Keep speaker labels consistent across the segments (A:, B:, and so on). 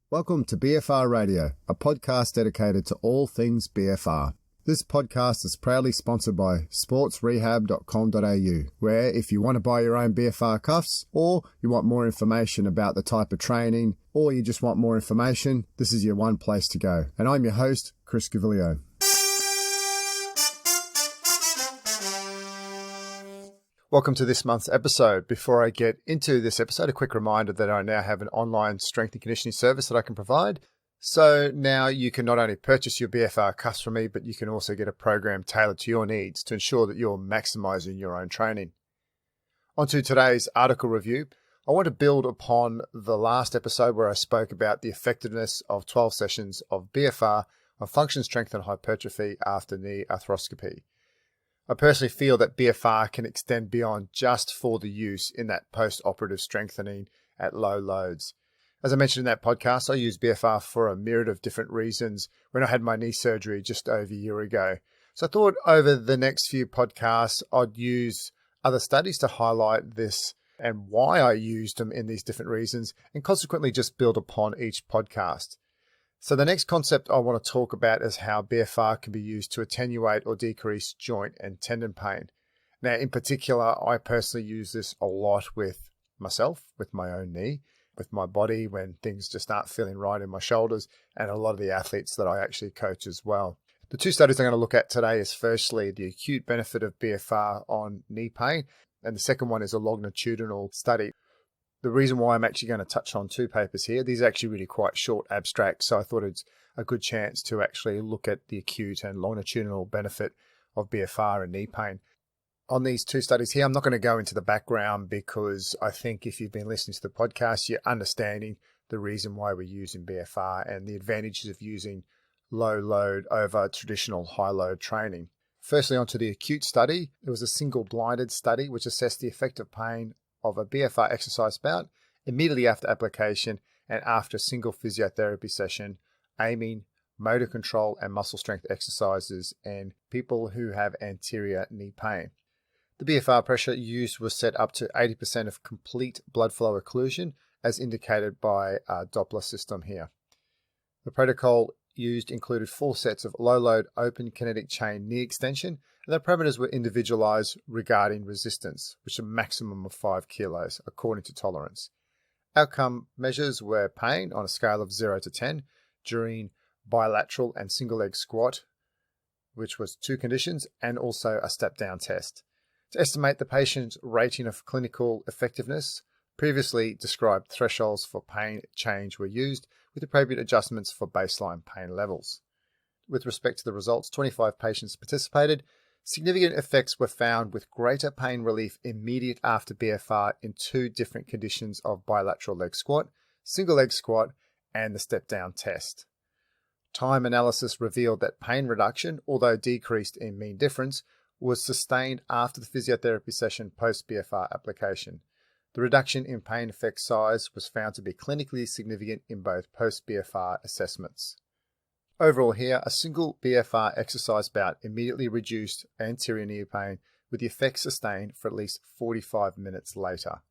A: Welcome to BFR Radio, a podcast dedicated to all things BFR. This podcast is proudly sponsored by sportsrehab.com.au, where if you want to buy your own BFR cuffs, or you want more information about the type of training, or you just want more information, this is your one place to go. And I'm your host, Chris Gavilio. Welcome to this month's episode. Before I get into this episode, a quick reminder that I now have an online strength and conditioning service that I can provide. So now you can not only purchase your BFR cuffs from me, but you can also get a program tailored to your needs to ensure that you're maximizing your own training. On to today's article review. I want to build upon the last episode where I spoke about the effectiveness of 12 sessions of BFR on function strength and hypertrophy after knee arthroscopy. I personally feel that BFR can extend beyond just for the use in that post-operative strengthening at low loads. As I mentioned in that podcast, I used BFR for a myriad of different reasons when I had my knee surgery just over a year ago. So I thought over the next few podcasts, I'd use other studies to highlight this and why I used them in these different reasons, and consequently just build upon each podcast. So the next concept I want to talk about is how BFR can be used to attenuate or decrease joint and tendon pain. Now, in particular, I personally use this a lot with myself, with my own knee, with my body when things just aren't feeling right in my shoulders, and a lot of the athletes that I actually coach as well. The two studies I'm going to look at today is firstly the acute benefit of BFR on knee pain, and the second one is a longitudinal study. The reason why I'm actually going to touch on two papers here, these are actually really quite short abstracts, so I thought it's a good chance to actually look at the acute and longitudinal benefit of BFR and knee pain. On these two studies here, I'm not going to go into the background because I think if you've been listening to the podcast, you're understanding the reason why we're using BFR and the advantages of using low load over traditional high load training. Firstly, onto the acute study. It was a single blinded study which assessed the effect of pain of a BFR exercise bout immediately after application and after a single physiotherapy session, aiming, motor control and muscle strength exercises in people who have anterior knee pain. The BFR pressure used was set up to 80% of complete blood flow occlusion as indicated by a Doppler system here. The protocol used included 4 sets of low-load open kinetic chain knee extension, and the parameters were individualized regarding resistance, which is a maximum of 5 kilos according to tolerance. Outcome measures were pain on a scale of 0 to 10 during bilateral and single leg squat, which was 2 conditions, and also a step-down test. To estimate the patient's rating of clinical effectiveness, previously described thresholds for pain change were used with appropriate adjustments for baseline pain levels. With respect to the results, 25 patients participated. Significant effects were found with greater pain relief immediate after BFR in 2 different conditions of bilateral leg squat, single leg squat, and the step-down test. Time analysis revealed that pain reduction, although decreased in mean difference, was sustained after the physiotherapy session post-BFR application. The reduction in pain effect size was found to be clinically significant in both post-BFR assessments. Overall here, a single BFR exercise bout immediately reduced anterior knee pain with the effect sustained for at least 45 minutes later.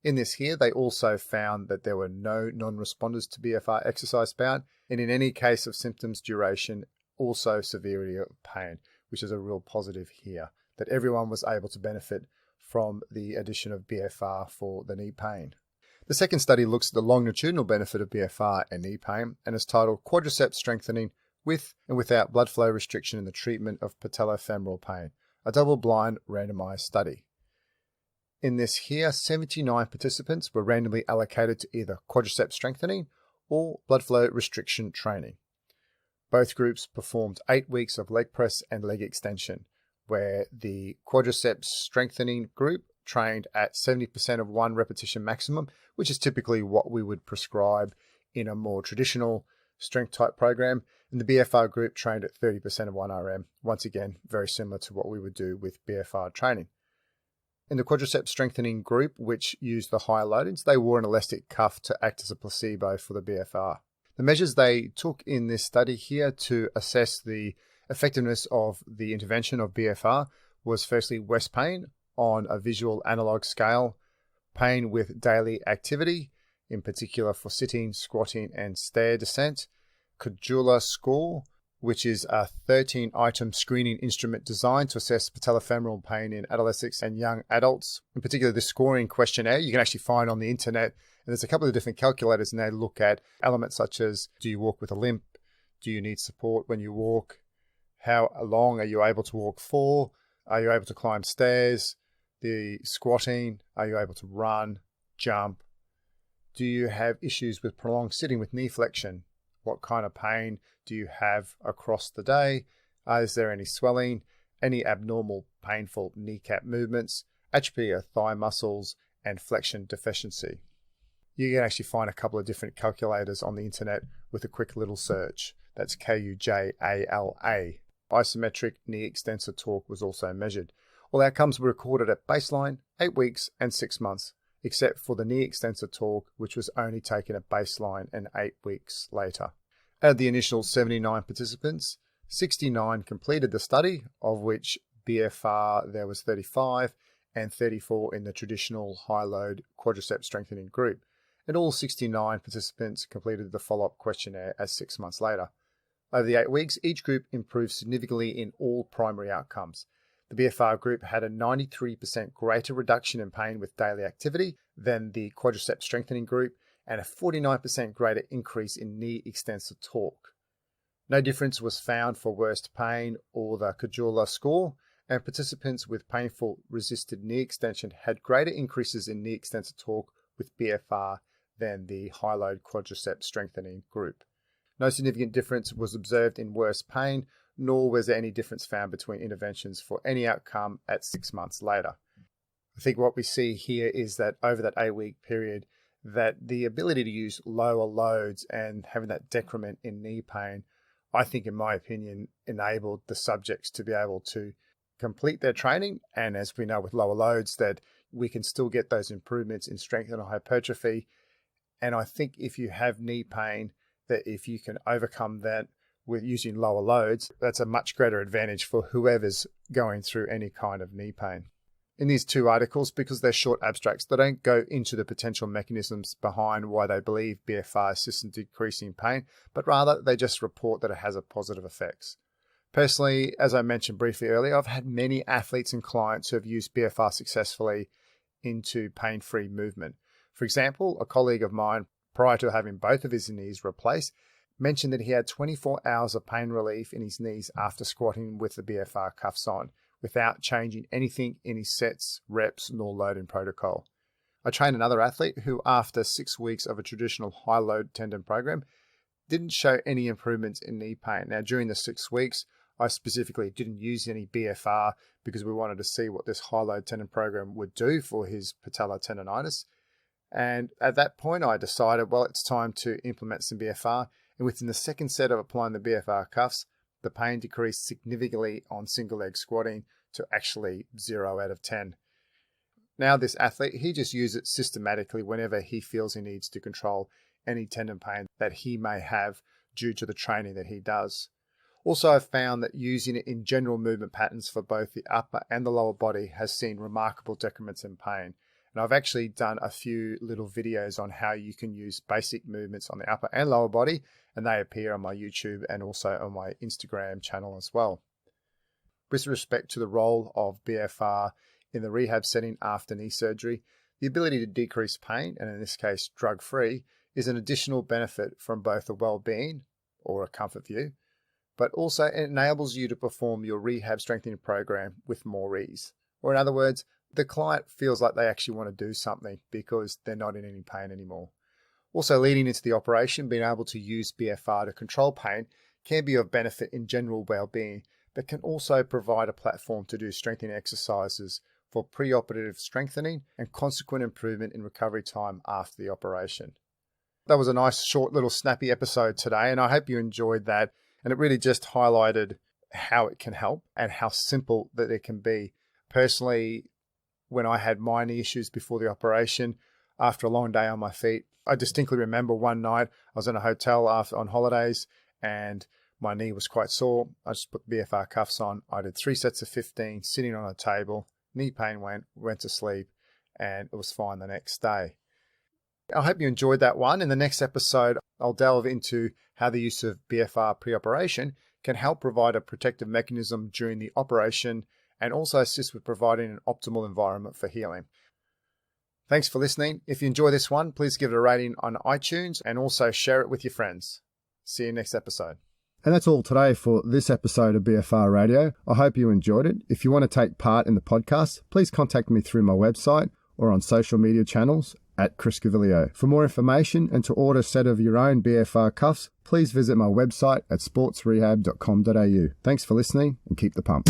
A: In this here, they also found that there were no non-responders to BFR exercise bout, and in any case of symptoms duration, also severity of pain, which is a real positive here, that everyone was able to benefit from the addition of BFR for the knee pain. The second study looks at the longitudinal benefit of BFR and knee pain and is titled Quadricep Strengthening with and without blood flow restriction in the treatment of patellofemoral pain, a double-blind randomized study. In this here, 79 participants were randomly allocated to either quadricep strengthening or blood flow restriction training. Both groups performed 8 weeks of leg press and leg extension, where the quadricep strengthening group trained at 70% of 1 repetition maximum, which is typically what we would prescribe in a more traditional strength type program, and the BFR group trained at 30% of 1 RM, once again, very similar to what we would do with BFR training. In the quadricep strengthening group, which used the higher loadings, they wore an elastic cuff to act as a placebo for the BFR. The measures they took in this study here to assess the effectiveness of the intervention of BFR was firstly West pain on a visual analog scale, pain with daily activity, in particular for sitting, squatting, and stair descent. Codula score, which is a 13-item screening instrument designed to assess patellofemoral pain in adolescents and young adults. In particular, the scoring questionnaire you can actually find on the internet. And there's a couple of different calculators, and they look at elements such as, do you walk with a limp? Do you need support when you walk? How long are you able to walk for? Are you able to climb stairs? The squatting, are you able to run, jump? Do you have issues with prolonged sitting with knee flexion? What kind of pain do you have across the day? Is there any swelling? Any abnormal, painful kneecap movements? Atrophy of thigh muscles and flexion deficiency? You can actually find a couple of different calculators on the internet with a quick little search. That's KUJALA. Isometric knee extensor torque was also measured. All outcomes were recorded at baseline, 8 weeks and 6 months, except for the knee extensor torque, which was only taken at baseline and 8 weeks later. Out of the initial 79 participants, 69 completed the study, of which BFR there was 35 and 34 in the traditional high-load quadricep strengthening group. And all 69 participants completed the follow-up questionnaire at 6 months later. Over the 8 weeks, each group improved significantly in all primary outcomes. The BFR group had a 93% greater reduction in pain with daily activity than the quadricep strengthening group, and a 49% greater increase in knee extensor torque. No difference was found for worst pain or the Codula score, and participants with painful resisted knee extension had greater increases in knee extensor torque with BFR than the high-load quadricep strengthening group. No significant difference was observed in worst pain, nor was there any difference found between interventions for any outcome at 6 months later. I think what we see here is that over that 8-week period, that the ability to use lower loads and having that decrement in knee pain, I think, in my opinion, enabled the subjects to be able to complete their training. And as we know with lower loads, that we can still get those improvements in strength and hypertrophy. And I think if you have knee pain, that if you can overcome that with using lower loads, that's a much greater advantage for whoever's going through any kind of knee pain. In these two articles, because they're short abstracts, they don't go into the potential mechanisms behind why they believe BFR assists in decreasing pain, but rather they just report that it has a positive effects. Personally, as I mentioned briefly earlier, I've had many athletes and clients who have used BFR successfully into pain-free movement. For example, a colleague of mine, prior to having both of his knees replaced, mentioned that he had 24 hours of pain relief in his knees after squatting with the BFR cuffs on, without changing anything in his sets, reps, nor loading protocol. I trained another athlete who, after 6 weeks of a traditional high-load tendon program, didn't show any improvements in knee pain. Now, during the 6 weeks, I specifically didn't use any BFR because we wanted to see what this high-load tendon program would do for his patellar tendonitis. And at that point, I decided, well, it's time to implement some BFR. And within the second set of applying the BFR cuffs, the pain decreased significantly on single leg squatting to actually 0 out of 10. Now this athlete, he just uses it systematically whenever he feels he needs to control any tendon pain that he may have due to the training that he does. Also, I've found that using it in general movement patterns for both the upper and the lower body has seen remarkable decrements in pain. And I've actually done a few little videos on how you can use basic movements on the upper and lower body, and they appear on my YouTube and also on my Instagram channel as well. With respect to the role of BFR in the rehab setting after knee surgery, the ability to decrease pain, and in this case drug-free, is an additional benefit from both a well-being or a comfort view, but also it enables you to perform your rehab strengthening program with more ease. Or in other words, the client feels like they actually want to do something because they're not in any pain anymore. Also, leading into the operation, being able to use BFR to control pain can be of benefit in general well-being, but can also provide a platform to do strengthening exercises for pre-operative strengthening and consequent improvement in recovery time after the operation. That was a nice, short, little snappy episode today, and I hope you enjoyed that. And it really just highlighted how it can help and how simple that it can be. Personally, when I had my knee issues before the operation, after a long day on my feet, I distinctly remember one night I was in a hotel on holidays and my knee was quite sore. I just put the BFR cuffs on. I did 3 sets of 15, sitting on a table. Knee pain went to sleep, and it was fine the next day. I hope you enjoyed that one. In the next episode, I'll delve into how the use of BFR pre-operation can help provide a protective mechanism during the operation and also assist with providing an optimal environment for healing. Thanks for listening. If you enjoy this one, please give it a rating on iTunes and also share it with your friends. See you next episode.
B: And that's all today for this episode of BFR Radio. I hope you enjoyed it. If you want to take part in the podcast, please contact me through my website or on social media channels at Chris Gavilio. For more information and to order a set of your own BFR cuffs, please visit my website at sportsrehab.com.au. Thanks for listening and keep the pump.